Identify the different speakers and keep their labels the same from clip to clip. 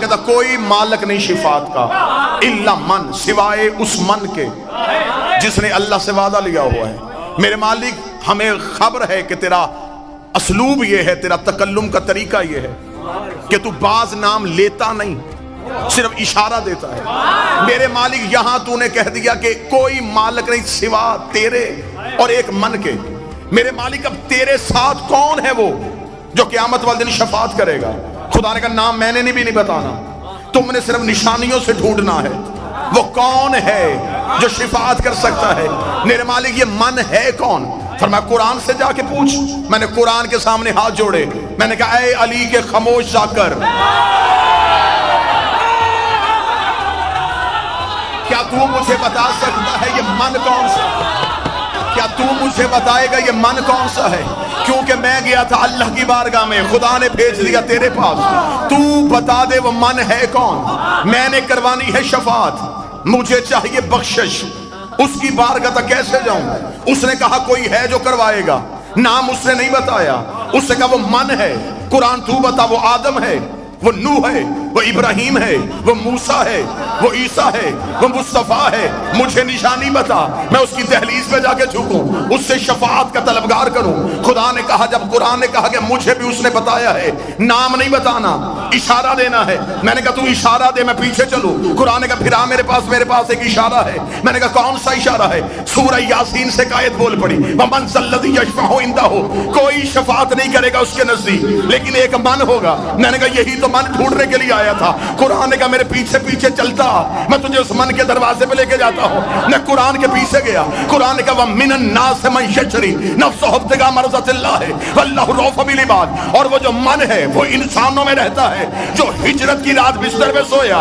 Speaker 1: کہتا کوئی مالک نہیں شفاعت کا الا من، سوائے اس من کے جس نے اللہ سے وعدہ لیا ہوا ہے۔ میرے مالک ہمیں خبر ہے کہ تیرا اسلوب یہ ہے، تیرا تکلم کا طریقہ یہ ہے کہ تو بعض نام لیتا نہیں، صرف اشارہ دیتا ہے۔ میرے مالک یہاں تو نے کہہ دیا کہ کوئی مالک نہیں سوا تیرے اور ایک من کے۔ میرے مالک اب تیرے ساتھ کون ہے وہ جو قیامت والے دن شفاعت کرے گا؟ خدا نے کہا نام میں نے بھی نہیں بتانا، تم نے صرف نشانیوں سے ڈھونڈنا ہے وہ کون ہے جو شفاعت کر سکتا ہے۔ میرے مالک یہ من ہے کون؟ فرمایا قرآن سے جا کے پوچھ۔ میں نے قرآن کے سامنے ہاتھ جوڑے، میں نے کہا اے علی کے خاموش جا کر، کیا تو مجھے بتا سکتا ہے یہ من کون سا؟ کیا تو مجھے بتائے گا یہ من کون سا ہے؟ کیونکہ میں گیا تھا اللہ کی بارگاہ میں، خدا نے بھیج دیا تیرے پاس، تو بتا دے وہ من ہے کون؟ میں نے کروانی ہے شفاعت، مجھے چاہیے بخشش، اس کی بارگاہ تک کیسے جاؤں؟ اس نے کہا کوئی ہے جو کروائے گا، نام اس نے نہیں بتایا، اس نے کہا وہ من ہے۔ قرآن تو بتا وہ آدم ہے، وہ نوح ہے، وہ ابراہیم ہے، وہ موسیٰ ہے، وہ عیسیٰ ہے، وہ مصطفیٰ ہے، مجھے نشانی بتا، میں اس کی دہلیز پہ جا کے جھکوں، اس سے شفاعت کا طلبگار کروں۔ خدا نے کہا، جب قرآن نے کہا کہ مجھے بھی اس نے بتایا ہے، نام نہیں بتانا، اشارہ دینا ہے، میں نے کہا تو اشارہ دے میں پیچھے چلوں۔ قرآن نے کہا پھر میرے پاس ایک اشارہ ہے۔ میں نے کہا کون سا اشارہ ہے؟ سورہ یاسین سے آیت بول پڑی، وَمَنْ ذَا الَّذِي يَشْفَعُ عِندَهُ، کوئی شفاعت نہیں کرے گا اس کے نزدیک لیکن ایک من ہوگا۔ میں نے کہا یہی تو من ڈھونڈنے کے لیے آیا تھا۔ قرآن نے کہا میرے پیچھے پیچھے چلتا، میں تجھے اس من کے دروازے پہ لے کے جاتا ہوں۔ میں قرآن کے پیچھے گیا، قرآن نے کہا وَمِنَ النَّاسِ مَن يَشْرِي نَفْسَهُ ابْتِغَاءَ مَرْضَاتِ اللَّهِ وَاللَّهُ رَءُوفٌ بِالْعِبَادِ، اور وہ جو من ہے وہ انسانوں میں رہتا ہے جو ہجرت کی رات بستر میں سویا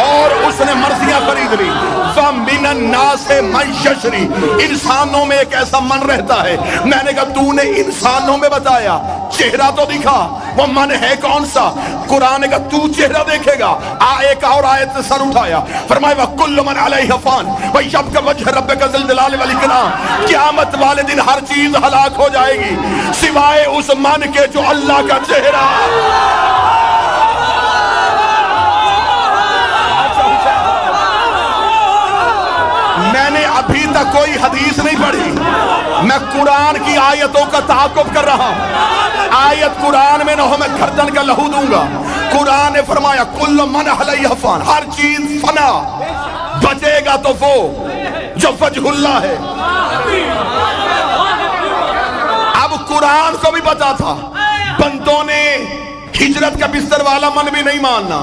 Speaker 1: اور اس نے مرضیاں خرید لی۔ وَمِنَ النَّاسِ مَن يَشْرِي، انسانوں میں ایک ایسا من رہتا ہے۔ میں نے کہا تو نے انسانوں میں بتایا، چہرہ تو دکھا، وہ من ہے کون سا؟ قرآن نے کہا تو چہرہ دیکھے گا۔ ایک اور آیت سے سر اٹھایا، فرمایا وَكُلُّ مَنْ عَلَيْهَا فَانٍ وَيَبْقَى وَجْهُ رَبِّكَ ذُو الْجَلَالِ وَالْإِكْرَامِ، قیامت والے دن ہر چیز ہلاک ہو جائے گی سوائے اس من کے جو اللہ کا چہرہ۔ میں نے ابھی تک کوئی حدیث نہیں پڑھی، میں قرآن کی آیتوں کا تعاقب کر رہا ہوں۔ آیت قرآن میں نہ ہو میں گردن کا لہو دوں گا۔ قرآن نے فرمایا کل من علیہ فان، ہر چیز فنا، بچے گا تو وہ جو وجہ اللہ ہے۔ اب قرآن کو بھی پتا تھا بندوں نے ہجرت کا بستر والا من بھی نہیں ماننا،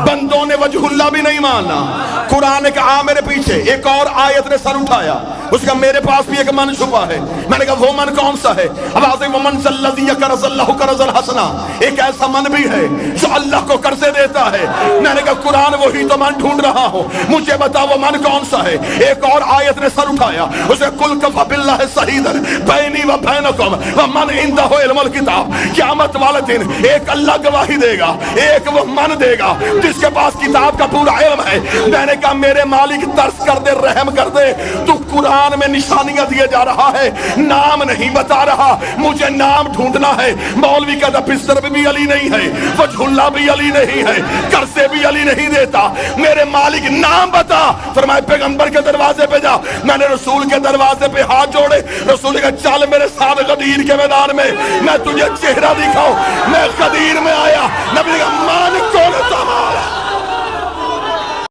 Speaker 1: بندوں نے وجہ اللہ بھی نہیں ماننا۔ قرآن نے کہا میرے پیچھے، ایک اور آیت نے سر اٹھایا، اس کا میرے پاس بھی ایک من چھپا ہے۔ میں نے کہا وہ من کون سا ہے؟ اب آتے وَمَنْ ذَا الَّذِي يَقْرِضُ اللَّهَ قَرْضًا حَسَنًا، ایک ایسا من بھی ہے جو اللہ کو قرضے دیتا ہے۔ میں نے کہا قرآن وہی تو من ڈھونڈ رہا ہوں، مجھے بتا وہ من کون سا ہے؟ ایک اور آیت نے سر اٹھایا، اسے قُلْ كَفَىٰ بِاللَّهِ شَهِيدًا بَيْنِي وَبَيْنَكُمْ وَمَنْ عِندَهُ عِلْمُ الْكِتَابِ، قیامت والے دن ایک اللہ گواہی دے گا، ایک وہ من دے گا جس کے پاس کتاب کا پورا علم ہے۔ میں نے کہا میرے مالک ترس کر دے، رحم کر دے، تو قرآن میں نشانیاں دیے جا رہا ہے، نام نہیں بتا رہا، مجھے نام ڈھونڈنا ہے۔ مولوی کہتا بستر پہ بھی علی نہیں ہے، وجہ اللہ بھی علی نہیں ہے، قرضے بھی علی نہیں دیتا، میرے مالک نام بتا۔ فرمایا پیغمبر کے دروازے پہ جا۔ میں نے رسول کے دروازے پہ ہاتھ جوڑے، رسول کا چل میرے ساتھ غدیر کے میدان میں، میں تجھے چہرہ دکھاؤں۔ میں غدیر میں آیا، نبی کا مان